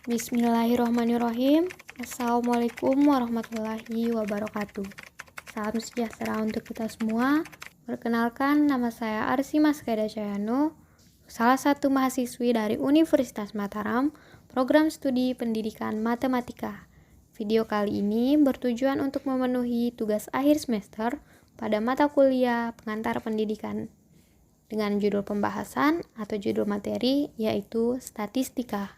Bismillahirrahmanirrahim. Assalamualaikum warahmatullahi wabarakatuh. Salam sejahtera untuk kita semua. Perkenalkan, nama saya Arsy Maskada Cayano, salah satu mahasiswi dari Universitas Mataram, program studi pendidikan matematika. Video kali ini bertujuan untuk memenuhi tugas akhir semester pada mata kuliah pengantar pendidikan dengan judul pembahasan atau judul materi yaitu statistika.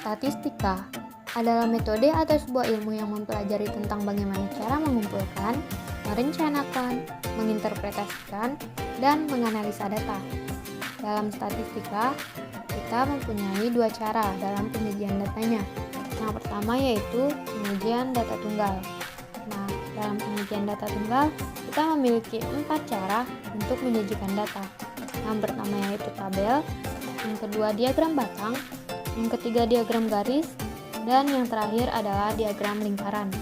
Statistika adalah metode atau sebuah ilmu yang mempelajari tentang bagaimana cara mengumpulkan, merencanakan, menginterpretasikan, dan menganalisa data. Dalam statistika, kita mempunyai dua cara dalam penyajian datanya. Yang pertama yaitu penyajian data tunggal. Nah, dalam penyajian data tunggal, kita memiliki 4 cara untuk menyajikan data. Yang pertama yaitu tabel, yang kedua diagram batang, yang ketiga diagram garis, dan yang terakhir adalah diagram lingkaran.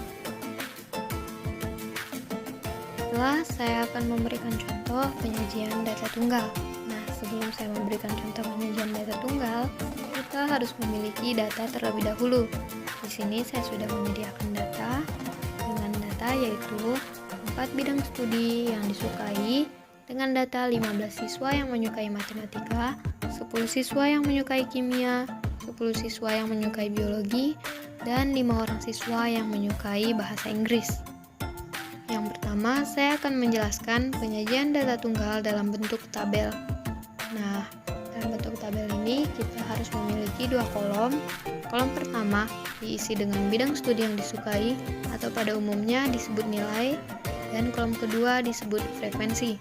Setelah saya akan memberikan contoh penyajian data tunggal. Nah, sebelum saya memberikan contoh penyajian data tunggal, kita harus memiliki data terlebih dahulu. Di sini saya sudah menyediakan data dengan data yaitu 4 bidang studi yang disukai, dengan data 15 siswa yang menyukai matematika, 10 siswa yang menyukai kimia, 10 siswa yang menyukai biologi, dan 5 orang siswa yang menyukai bahasa Inggris. Yang pertama, saya akan menjelaskan penyajian data tunggal dalam bentuk tabel. Nah, dalam bentuk tabel ini kita harus memiliki 2 kolom. Kolom pertama diisi dengan bidang studi yang disukai atau pada umumnya disebut nilai, dan kolom kedua disebut frekuensi.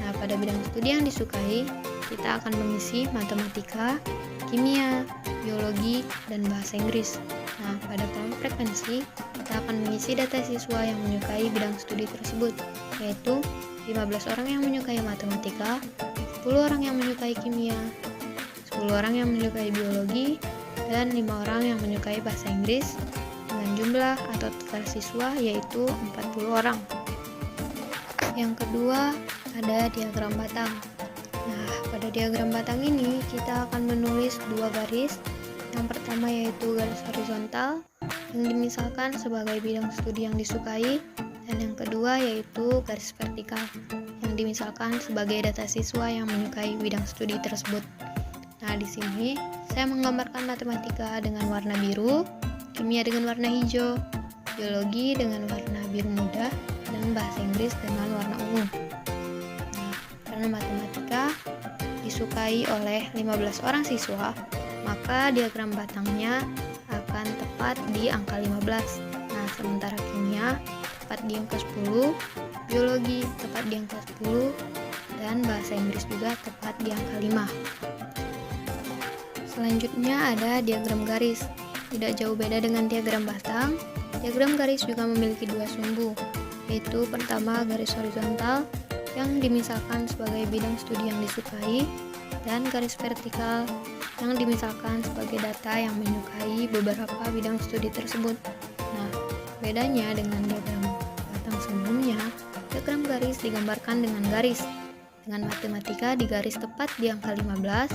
Nah, pada bidang studi yang disukai, kita akan mengisi matematika, kimia, biologi, dan bahasa Inggris. Nah, pada kolom frekuensi, kita akan mengisi data siswa yang menyukai bidang studi tersebut, yaitu 15 orang yang menyukai matematika, 10 orang yang menyukai kimia, 10 orang yang menyukai biologi, dan 5 orang yang menyukai bahasa Inggris, dengan jumlah atau total siswa yaitu 40 orang. Yang kedua, ada diagram batang. Nah, pada diagram batang ini kita akan menulis 2 garis. Yang pertama yaitu garis horizontal yang dimisalkan sebagai bidang studi yang disukai, dan yang kedua yaitu garis vertikal yang dimisalkan sebagai data siswa yang menyukai bidang studi tersebut. Nah, di sini saya menggambarkan matematika dengan warna biru, kimia dengan warna hijau, biologi dengan warna biru muda, dan bahasa Inggris dengan warna ungu. Karena matematika disukai oleh 15 orang siswa, maka diagram batangnya akan tepat di angka 15. Nah, sementara kimia tepat di angka 10, biologi tepat di angka 10, dan bahasa Inggris juga tepat di angka 5. Selanjutnya ada diagram garis. Tidak jauh beda dengan diagram batang, diagram garis juga memiliki 2 sumbu, yaitu pertama garis horizontal yang dimisalkan sebagai bidang studi yang disukai, dan garis vertikal yang dimisalkan sebagai data yang menyukai beberapa bidang studi tersebut. Nah, bedanya dengan diagram batang sebelumnya, diagram garis digambarkan dengan garis. Dengan matematika di garis tepat di angka 15,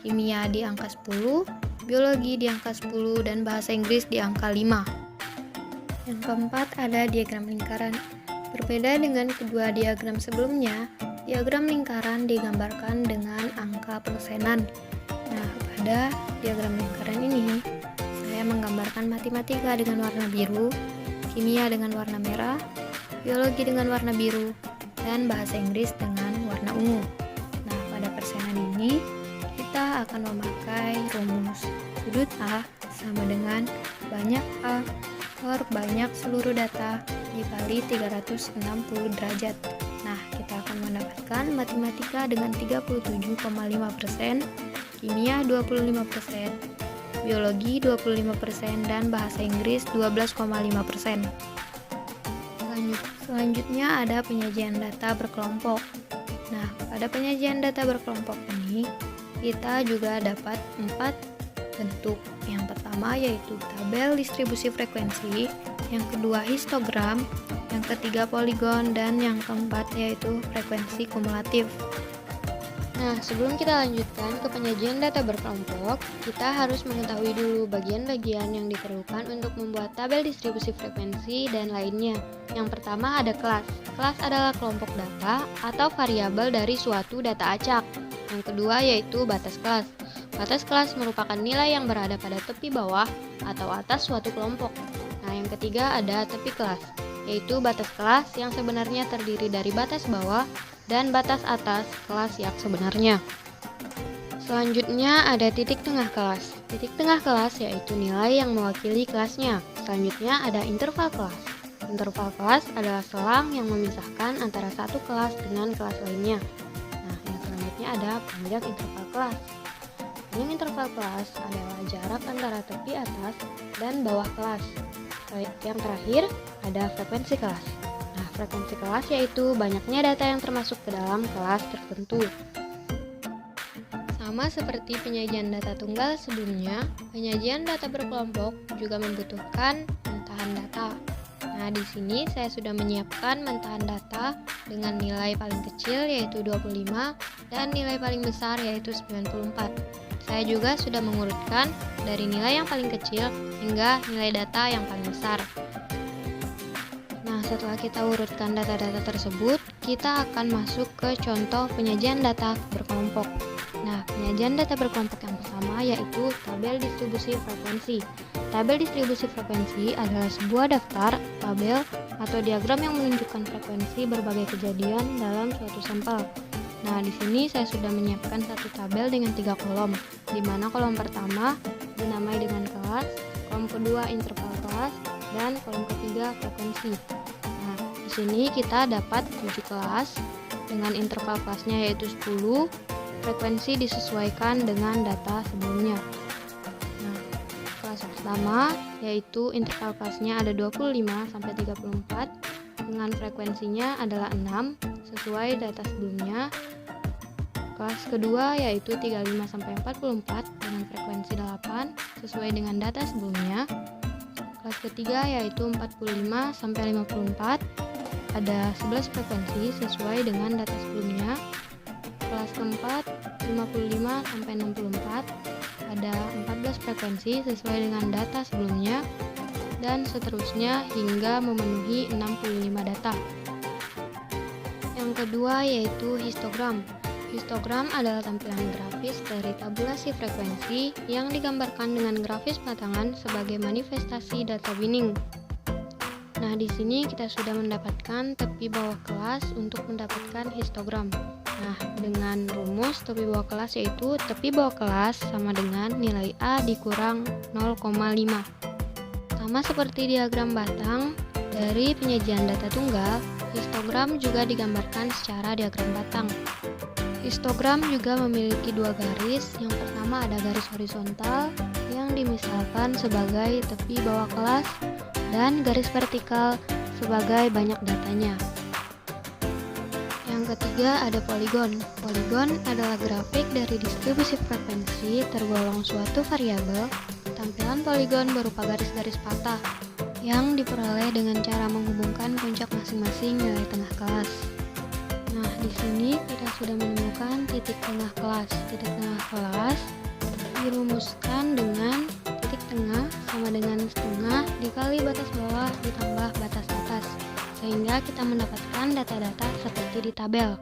kimia di angka 10, biologi di angka 10, dan bahasa Inggris di angka 5. Yang keempat ada diagram lingkaran. Berbeda dengan kedua diagram sebelumnya, diagram lingkaran digambarkan dengan angka persenan. Nah, pada diagram lingkaran ini, saya menggambarkan matematika dengan warna biru, kimia dengan warna merah, biologi dengan warna biru, dan bahasa Inggris dengan warna ungu. Nah, pada persenan ini, kita akan memakai rumus sudut A sama dengan banyak A per banyak seluruh data dikali 360 derajat. Nah, kita akan mendapatkan matematika dengan 37,5%, kimia 25%, biologi 25%, dan bahasa Inggris 12,5%. Selanjutnya ada penyajian data berkelompok. Nah, pada penyajian data berkelompok ini, kita juga dapat 4 bentuk. Yang pertama yaitu tabel distribusi frekuensi, yang kedua histogram, yang ketiga poligon, dan yang keempat yaitu frekuensi kumulatif. Nah, sebelum kita lanjutkan ke penyajian data berkelompok, kita harus mengetahui dulu bagian-bagian yang diperlukan untuk membuat tabel distribusi frekuensi dan lainnya. Yang pertama ada kelas. Kelas adalah kelompok data atau variabel dari suatu data acak. Yang kedua yaitu batas kelas. Batas kelas merupakan nilai yang berada pada tepi bawah atau atas suatu kelompok. Nah, yang ketiga ada tepi kelas, yaitu batas kelas yang sebenarnya terdiri dari batas bawah dan batas atas kelas yang sebenarnya. Selanjutnya ada titik tengah kelas. Titik tengah kelas yaitu nilai yang mewakili kelasnya. Selanjutnya ada interval kelas. Interval kelas adalah selang yang memisahkan antara satu kelas dengan kelas lainnya. Nah, yang selanjutnya ada panjang interval kelas. Panjang interval kelas adalah jarak antara tepi atas dan bawah kelas. Yang terakhir ada frekuensi kelas. Nah, frekuensi kelas yaitu banyaknya data yang termasuk ke dalam kelas tertentu. Sama seperti penyajian data tunggal sebelumnya, penyajian data berkelompok juga membutuhkan mentahan data. Nah, di sini saya sudah menyiapkan mentahan data dengan nilai paling kecil yaitu 25 dan nilai paling besar yaitu 94. Saya juga sudah mengurutkan dari nilai yang paling kecil hingga nilai data yang paling besar. Nah, setelah kita urutkan data-data tersebut, kita akan masuk ke contoh penyajian data berkelompok. Nah, penyajian data berkelompok yang pertama yaitu tabel distribusi frekuensi. Tabel distribusi frekuensi adalah sebuah daftar, tabel, atau diagram yang menunjukkan frekuensi berbagai kejadian dalam suatu sampel. Nah, di sini saya sudah menyiapkan satu tabel dengan 3 kolom, di mana kolom pertama dinamai dengan kelas, kolom kedua interval kelas, dan kolom ketiga frekuensi. Nah, di sini kita dapat 7 kelas dengan interval kelasnya yaitu 10, frekuensi disesuaikan dengan data sebelumnya. Nah, kelas pertama yaitu interval kelasnya ada 25 sampai 34 dengan frekuensinya adalah 6 sesuai data sebelumnya. Kelas kedua yaitu 35 sampai 44 dengan frekuensi 8 sesuai dengan data sebelumnya. Kelas ketiga yaitu 45 sampai 54 ada 11 frekuensi sesuai dengan data sebelumnya. Kelas keempat 55 sampai 64 ada 14 frekuensi sesuai dengan data sebelumnya, dan seterusnya hingga memenuhi 65 data. Yang kedua yaitu histogram. Histogram adalah tampilan grafis dari tabulasi frekuensi yang digambarkan dengan grafis batangan sebagai manifestasi data binning. Nah, di sini kita sudah mendapatkan tepi bawah kelas untuk mendapatkan histogram. Nah, dengan rumus tepi bawah kelas yaitu tepi bawah kelas sama dengan nilai A dikurang 0,5. Sama seperti diagram batang dari penyajian data tunggal, histogram juga digambarkan secara diagram batang. Histogram juga memiliki dua garis. Yang pertama ada garis horizontal yang dimisalkan sebagai tepi bawah kelas dan garis vertikal sebagai banyak datanya. Yang ketiga ada poligon. Poligon adalah grafik dari distribusi frekuensi tergolong suatu variabel. Tampilan poligon berupa garis-garis patah yang diperoleh dengan cara menghubungkan puncak masing-masing nilai tengah kelas. Nah, di sini kita sudah menemukan titik tengah kelas. Titik tengah kelas dirumuskan dengan titik tengah sama dengan setengah dikali batas bawah ditambah batas atas, sehingga kita mendapatkan data-data seperti di tabel.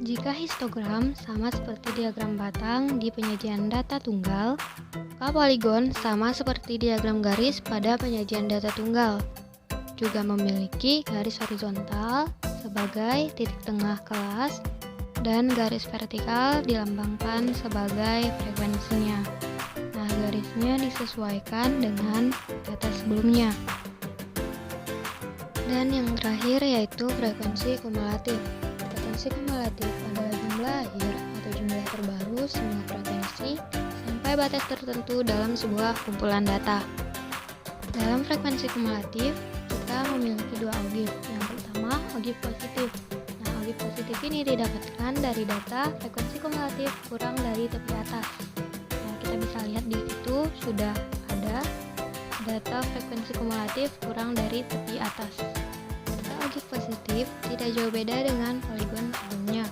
Jika histogram sama seperti diagram batang di penyajian data tunggal, maka poligon sama seperti diagram garis pada penyajian data tunggal, juga memiliki garis horizontal sebagai titik tengah kelas dan garis vertikal dilambangkan sebagai frekuensinya. Nah, garisnya disesuaikan dengan data sebelumnya. Dan yang terakhir yaitu frekuensi kumulatif. Frekuensi kumulatif adalah jumlah akhir atau jumlah terbaru semua frekuensi sampai mencapai batas tertentu dalam sebuah kumpulan data. Dalam frekuensi kumulatif, kita memiliki dua ogive. Yang pertama, ogive positif. Nah, ogive positif ini didapatkan dari data frekuensi kumulatif kurang dari tepi atas. Nah, kita bisa lihat di situ sudah ada data frekuensi kumulatif kurang dari tepi atas. Data ogive positif tidak jauh beda dengan poligon sebelumnya.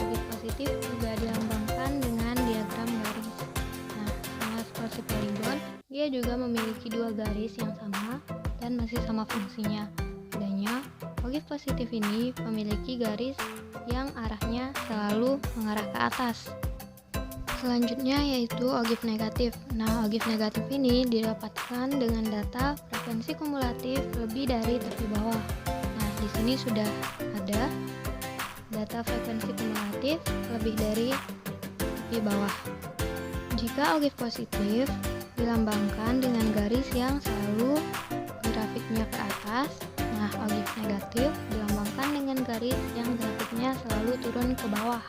Ogive positif juga dilambangkan dengan diagram garis. Nah, sama seperti poligon, dia juga memiliki dua garis yang sama dan masih sama fungsinya. Bedanya, ogive positif ini memiliki garis yang arahnya selalu mengarah ke atas. Selanjutnya yaitu ogive negatif. Nah, ogive negatif ini didapatkan dengan data frekuensi kumulatif lebih dari tepi bawah. Nah, di sini sudah ada data frekuensi kumulatif lebih dari tepi bawah. Jika ogive positif dilambangkan dengan garis yang selalu grafiknya ke atas, nah ogive negatif dilambangkan dengan garis yang grafiknya selalu turun ke bawah.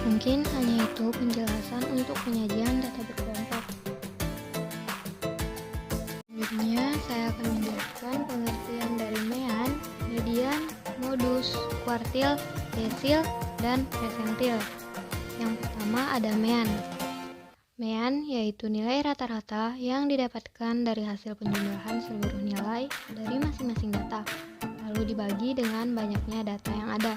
Mungkin hanya itu penjelasan untuk penyajian data berkelompok. Selanjutnya, saya akan menjelaskan pengertian dari mean, median, modus, kuartil, desil, dan persentil. Yang pertama ada mean. Mean yaitu nilai rata-rata yang didapatkan dari hasil penjumlahan seluruh nilai dari masing-masing data, lalu dibagi dengan banyaknya data yang ada.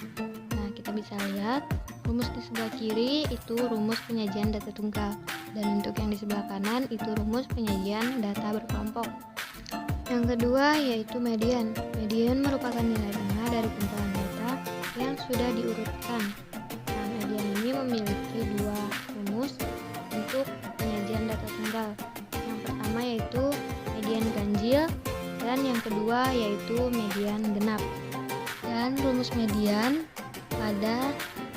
Nah, kita bisa lihat rumus di sebelah kiri itu rumus penyajian data tunggal, dan untuk yang di sebelah kanan itu rumus penyajian data berkelompok. Yang kedua yaitu median. Median merupakan nilai tengah dari kumpulan data yang sudah diurutkan. Nah, median ini memiliki dua rumus untuk penyajian data tunggal. Yang pertama yaitu median ganjil, dan yang kedua yaitu median genap. Dan rumus median pada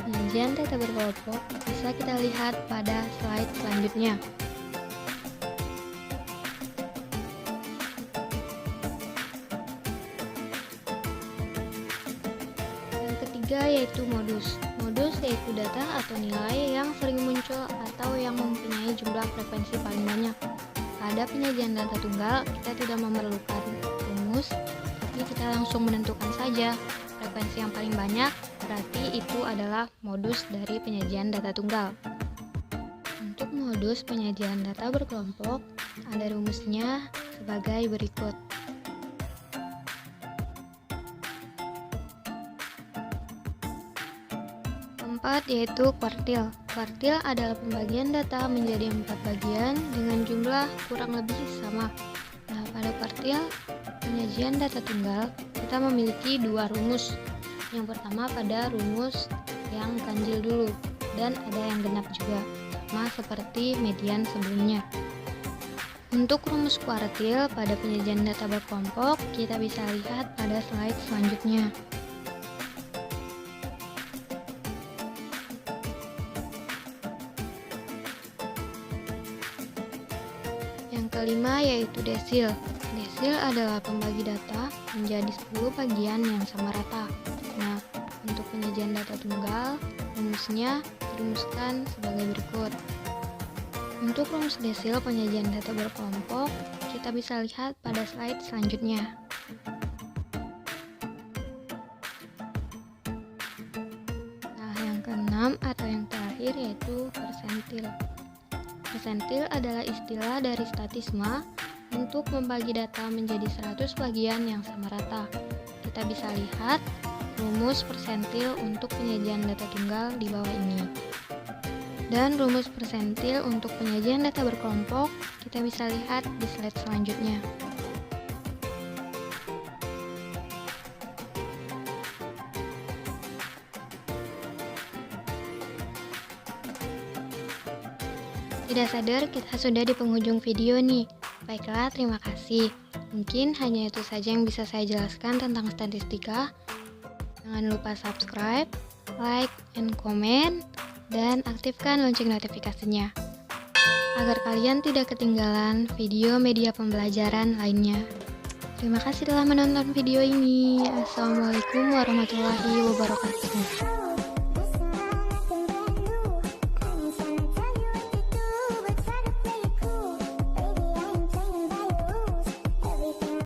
penyajian data berkelompok bisa kita lihat pada slide selanjutnya. Yang ketiga yaitu modus. Modus yaitu data atau nilai yang sering muncul atau yang mempunyai jumlah frekuensi paling banyak. Pada penyajian data tunggal, kita tidak memerlukan rumus, tapi kita langsung menentukan saja frekuensi yang paling banyak, berarti itu adalah modus dari penyajian data tunggal. Untuk modus penyajian data berkelompok, ada rumusnya sebagai berikut. Keempat yaitu kuartil. Kuartil adalah pembagian data menjadi 4 bagian dengan jumlah kurang lebih sama. Nah, pada kuartil penyajian data tunggal, kita memiliki dua rumus. Yang pertama pada rumus yang ganjil dulu, dan ada yang genap juga, sama seperti median sebelumnya. Untuk rumus kuartil pada penyajian data berkelompok, kita bisa lihat pada slide selanjutnya. Yang kelima yaitu desil. Desil adalah pembagi data menjadi 10 bagian yang sama rata. Nah, untuk penyajian data tunggal, rumusnya dirumuskan sebagai berikut. Untuk rumus desil penyajian data berkelompok, kita bisa lihat pada slide selanjutnya. Nah, yang keenam atau yang terakhir yaitu persentil. Persentil adalah istilah dari statisma untuk membagi data menjadi 100 bagian yang sama rata. Kita bisa lihat rumus persentil untuk penyajian data tunggal di bawah ini. Dan rumus persentil untuk penyajian data berkelompok kita bisa lihat di slide selanjutnya. Tidak sadar kita sudah di penghujung video nih. Baiklah, terima kasih. Mungkin hanya itu saja yang bisa saya jelaskan tentang statistika. Jangan lupa subscribe, like, and comment, dan aktifkan lonceng notifikasinya agar kalian tidak ketinggalan video media pembelajaran lainnya. Terima kasih telah menonton video ini. Assalamualaikum warahmatullahi wabarakatuh.